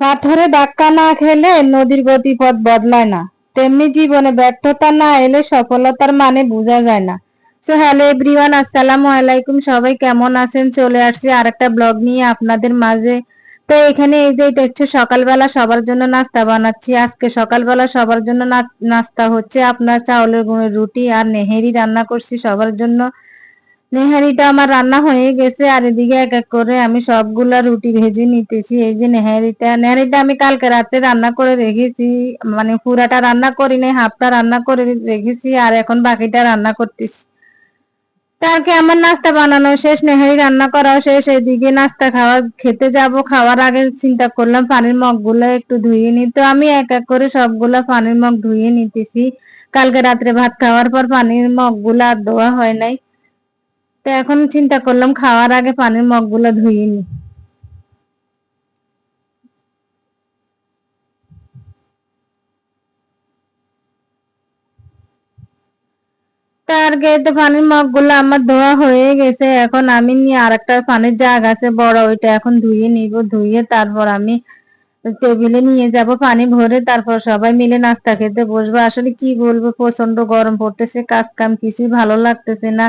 পাথরে ধাক্কা না খেলে নদীর গতিপথ বদলায় না, তেমনি জীবনে ব্যর্থতা না এলে সফলতার মানে বোঝা যায় না। সো হ্যালো এভরিওয়ান, আসসালামু আলাইকুম। সবাই কেমন আছেন? চলে আসছি আরেকটা ব্লগ নিয়ে আপনাদের মাঝে। তো এখানে এই যে এটা হচ্ছে সকালবেলা সবার জন্য নাস্তা বানাচ্ছি। আজকে সকালবেলা সবার জন্য নাস্তা হচ্ছে আপনার চাউলের গুঁড়োর রুটি আর নেহেরি রান্না করছি সবার জন্য। নেহারিটা আমার রান্না হয়ে গেছে আর এদিকে এক এক করে আমি সবগুলা রুটি ভেজে নিতেছি। এই যে নেহারিটা আমি কালকে রাতে রান্না করে রেখেছি, মানে পুরাটা রান্না করি নাই, হাফটা রান্না করে রেখেছি আর এখন বাকিটা রান্না করতেছি। তারকে আমার নাস্তা বানানো শেষ, নেহারি রান্না করা শেষ, এদিকে নাস্তা খেতে যাব। খাওয়ার আগে চিন্তা করলাম পানির মগ গুলো একটু ধুয়ে নি, তো আমি এক এক করে সবগুলা পানির মগ ধুয়ে নিতেছি। কালকে রাত্রে ভাত খাওয়ার পর পানির মগ গুলা আর ধোয়া হয় নাই, তো এখন চিন্তা করলাম খাওয়ার আগে পানির মগগুলো ধুয়ে নি। তার গেতে পানির মগগুলো আমার ধোয়া হয়ে গেছে। এখন আমি নিয়ে আরেকটা পানির জাগ আছে বড়, ওইটা এখন ধুয়ে নিব। ধুয়ে তারপর আমি টেবিলে নিয়ে যাব পানি ভরে, তারপর সবাই মিলে নাস্তা খেতে বসবো। আসলে কি বলবো, প্রচন্ড গরম পড়তেছে, কাজ কাম কিছুই ভালো লাগতেছে না।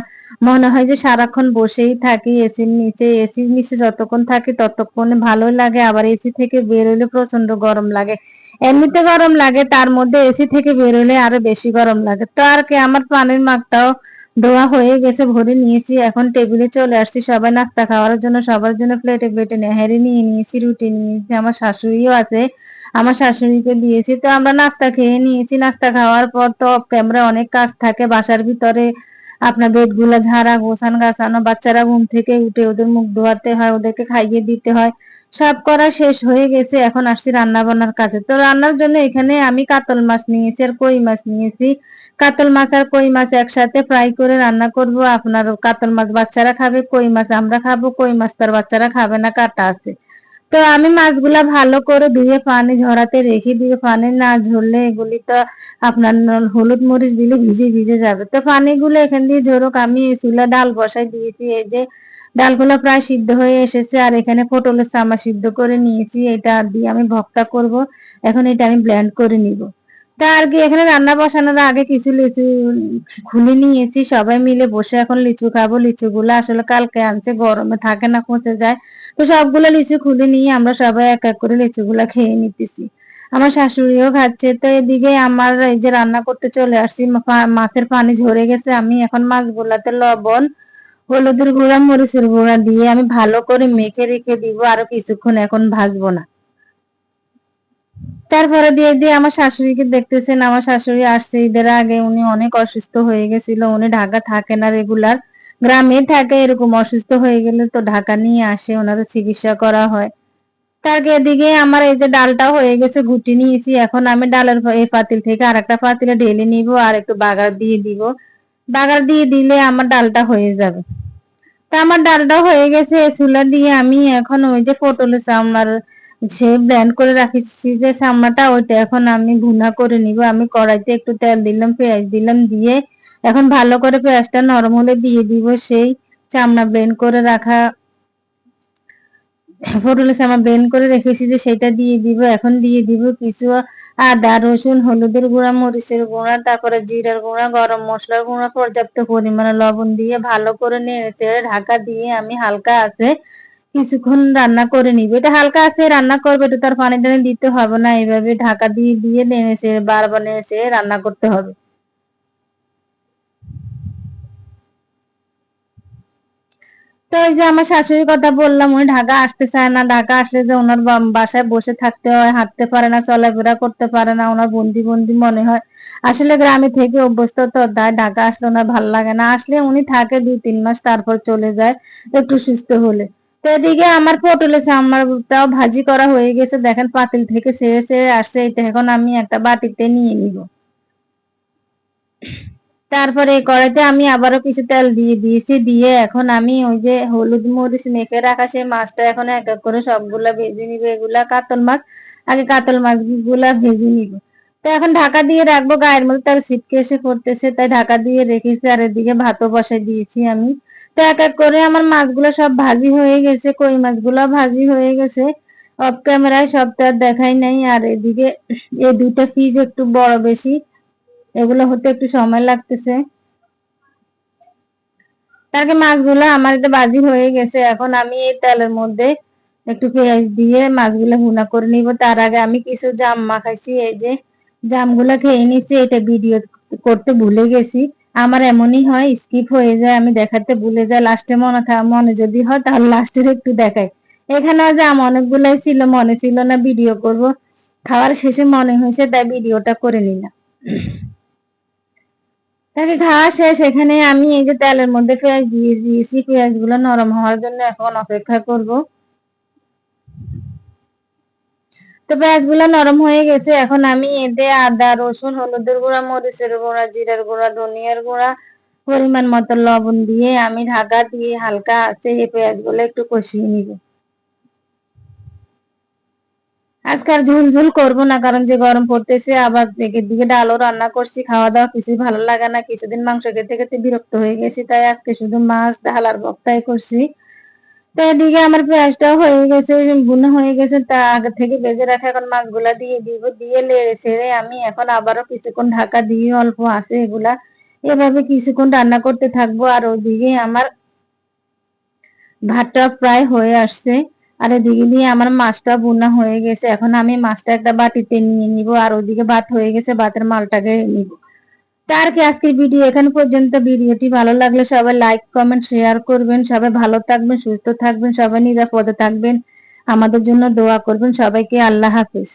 মনে হয় যে সারাক্ষণ বসেই থাকি এসির নিচে যতক্ষণ থাকি ততক্ষণে ভালোই লাগে, আবার এসি থেকে বের হইলে প্রচন্ড গরম লাগে। এমনিতে গরম লাগে, তার মধ্যে এসি থেকে বের হলে আরো বেশি গরম লাগে। তো আর কি, আমার পানির মাগটাও ধোয়া হয়ে গেছে, ভরে নিয়েছি। এখন টেবিলে চলে আসছি সবাই নাস্তা খাওয়ার জন্য। সবার জন্য প্লেটে প্লেটে নেহারি নিয়ে নিয়েছি, রুটি নিয়েছি, আমার শাশুড়িও আছে, আমার শাশুড়িকে দিয়েছি। তো আমরা নাস্তা খেয়ে নিয়েছি। নাস্তা খাওয়ার পর তো অফ ক্যামেরা অনেক কাজ থাকে বাসার ভিতরে, আপনার বেড গুলা ঝাড়া, গোছানো গাছানো, বাচ্চারা ঘুম থেকে উঠে ওদের মুখ ধোয়াতে হয়, ওদেরকে খাইয়ে দিতে হয়। সব করা শেষ হয়ে গেছে, এখন আসছি রান্না বান্নার কাজে। তো রান্নার জন্য এখানে আমি কাতল মাছ নিয়েছি আর কই মাছ নিয়েছি। কাতল মাছ আর কই মাছ একসাথে ফ্রাই করে রান্না করব। আপনার কাতল মাছ বাচ্চারা খাবে, কই মাছ আমরা খাবো। কই মাছ তার বাচ্চারা খাবে না, কাটা আছে। তো আমি মাছগুলা ভালো করে ধুয়ে পানি ঝরাতে রেখে দিয়ে, পানি না ঝরলে এগুলি তো আপনার হলুদ মরিচ দিলে ভিজে ভিজে যাবে। তো পানিগুলো এখান দিয়ে ঝরুক, আমি চুলা ডাল বসাই দিয়েছি। এই যে ডালগুলো প্রায় সিদ্ধ হয়ে এসেছে, আর এখানে পটলের চামা সিদ্ধ করে নিয়েছি, এটা দিয়ে আমি ভর্তা করব। এখন এটা আমি ব্লেন্ড করে নিব। তা আর কি, এখানে রান্না বসানোর আগে কিছু লিচু খুলে নিয়েছি, সবাই মিলে বসে এখন লিচু খাবো। লিচুগুলো আসলে কালকে আনছে, গরমে থাকে না, পচে যায়। তো সবগুলো লিচু খুলে নিয়ে আমরা সবাই এক এক করে লিচুগুলা খেয়ে নিতেছি। আমার শাশুড়িও খাচ্ছে। তো এদিকে আমার এই যে রান্না করতে চলে আসছি, মাছের পানি ঝরে গেছে। আমি এখন মাছগুলাতে লবণ, হলুদের গুঁড়া, মরিচের গুঁড়া দিয়ে আমি ভালো করে মেখে রেখে দিব আরো কিছুক্ষণ, এখন ভাজবো না। তারপরে দিয়ে দিয়ে আমার শাশুড়িকে দেখতেছেন, আমার শাশুড়ি আসছে ঈদের আগে, উনি অনেক অসুস্থ হয়ে গেছিল। উনি ঢাকা থাকে না রেগুলার, গ্রামে থাকে। এরকম অসুস্থ হয়ে গেলে তো ঢাকা নিয়ে আসে, ওনারও চিকিৎসা করা হয়। তার এদিকে আমার এই যে ডালটা হয়ে গেছে, ঘুটি নিয়েছি। এখন আমি ডালের এই পাতিল থেকে আরেকটা পাতিলে ঢেলে নিব আর একটু বাগার দিয়ে দিব। বাগার দিয়ে দিলে আমার ডালটা হয়ে যাবে। তা আমার ডালটা হয়ে গেছে। চুলা দিয়ে আমি এখন ওই যে পটলের চামড়ার সে ব্লেন্ড করে রাখিছি যে চামড়াটা, ওইটা এখন আমি ভুনা করে নিব। আমি কড়াইতে একটু তেল দিলাম, পেঁয়াজ দিলাম, দিয়ে এখন ভালো করে পেঁয়াজটা নরম হলে দিয়ে দিব সেই চামড়া ব্লেন্ড করে রাখা পটলের চামড়া ব্লেন্ড করে রেখেছি যে সেটা দিয়ে দিব। এখন দিয়ে দিব কিছু আদা, রসুন, হলুদের গুঁড়া, মরিচের গুঁড়া, তারপরে জিরার গুঁড়া, গরম মশলার গুঁড়া, পর্যাপ্ত পরিমাণে লবণ দিয়ে ভালো করে নেড়ে চেড়ে ঢাকা দিয়ে আমি হালকা আছে কিছুক্ষণ রান্না করে নিব। এটা হালকা আছে রান্না করবে, এটা তার পানি টানি দিতে হবে না, এইভাবে ঢাকা দিয়ে দিয়ে নেড়ে চেড়ে বারবার নেড়ে চেড়ে রান্না করতে হবে। তো এই যে আমার শাশুড়ির কথা বললাম, উনি ঢাকা আসতে চায় না। ঢাকা আসলে যে ওনার বাসায় বসে থাকতে হয়, হাঁটতে পারে না, চলাফেরা করতে পারে না, ওনার বন্দি বন্দি মনে হয়। আসলে গ্রামে থেকে অভ্যস্ত তো, তাই ঢাকা আসলে ওনার ভালো লাগে না। আসলে উনি থাকে 2-3 মাস, তারপর চলে যায় একটু সুস্থ হলে। তো এদিকে আমার পটলের চামারটাও ভাজি করা হয়ে গেছে, দেখেন পাতিল থেকে ছেড়ে ছেড়ে আসছে। এটা এখন আমি একটা বাটিতে নিয়ে নিব। তারপরে কড়াইতে আমি আবারও কিছু তেল দিয়ে দিয়েছি, দিয়ে এখন আমি ওই যে হলুদ মরিচ মেখে রাখা সেই মাছটা এখন এক এক করে সবগুলা ভেজে নিব। এগুলা কাতল মাছ, আগে কাতল মাছ গুলা ভেজে নিব। তো এখন ঢাকা দিয়ে রাখবো, গায়ের মধ্যে তার ছিটকে এসে পড়তেছে, তাই ঢাকা দিয়ে রেখেছি। আর এদিকে ভাতও বসাই দিয়েছি আমি। তো এক এক করে আমার মাছগুলো সব ভাজি হয়ে গেছে, কই মাছগুলো ভাজি হয়ে গেছে। অফ ক্যামেরায় সবটা দেখাই নাই। আর এদিকে এই দুইটা পিস একটু বড় বেশি, এগুলো হতে একটু সময় লাগতেছে। তারপরে মাছগুলো আমার তো ভাজি হয়ে গেছে। এখন আমি এই তেলের মধ্যে একটু পেঁয়াজ দিয়ে মাছগুলো ভুনা করে নিব। তার আগে আমি কিছু জাম মাখাইছি, এই যে জামগুলো খেয়ে নিছি। এটা ভিডিও করতে ভুলে গেছি। আমার এমনই হয়, স্কিপ হয়ে যায়, আমি দেখাতে ভুলে যাই। লাস্টে মনে যদি হয় তাহলে লাস্টের একটু দেখাই। এখানে জাম অনেকগুলাই ছিল, মনে ছিল না ভিডিও করব। খাওয়ার শেষে মনে হয়েছে, তাই ভিডিওটা করে নিলাম। তাকে খাওয়া শেষ। এখানে আমি এই যে তেলের মধ্যে পেঁয়াজ দিয়ে দিয়েছি, পেঁয়াজ গুলো নরম হওয়ার জন্য এখন অপেক্ষা করব। তো পেঁয়াজ গুলো নরম হয়ে গেছে। এখন আমি এতে আদা, রসুন, হলুদের গুঁড়া, মরিচের গুঁড়া, জিরার গুঁড়া, ধনিয়ার গুঁড়া, পরিমাণ মতো লবণ দিয়ে আমি ঢাকা দিয়ে হালকা আছে এই পেঁয়াজ গুলো একটু কষিয়ে নিব। আজকে আর ঝোল ঝোল করবো না, কারণ যে গরম পড়তেছে। আবার দিকে দিকে ডালও রান্না করছি, খাওয়া দাওয়া কিছুই ভালো লাগে না। কিছুদিন মাংস খেতে খেতে বিরক্ত হয়ে গেছি, তাই আজকে শুধু মাছ, ডাল আর ভর্তাই করছি। তো এদিকে আমার পেঁয়াজটাও হয়ে গেছে, ভুনা হয়ে গেছে। তা আগে থেকে ভেজে রাখা এখন মাছগুলা দিয়ে দিব। দিয়ে লেড়ে ছেড়ে আমি এখন আবারও কিছুক্ষণ ঢাকা দিয়ে অল্প আছে এগুলা এভাবে কিছুক্ষণ রান্না করতে থাকবো। আর ওদিকে আমার ভাতটা প্রায় হয়ে আসছে। আর এদিকে দিয়ে আমার মাছটা ভুনা হয়ে গেছে। এখন আমি মাছটা একটা বাটিতে নিয়ে নিব, আর ওদিকে ভাত হয়ে গেছে, ভাতের মালটাকে নিব। তার কি আজকের ভিডিও এখানে পর্যন্ত। ভিডিওটি ভালো লাগলে সবাই লাইক, কমেন্ট, শেয়ার করবেন। সবাই ভালো থাকবেন, সুস্থ থাকবেন, সবাই নিরাপদে থাকবেন, আমাদের জন্য দোয়া করবেন। সবাইকে আল্লাহ হাফেজ।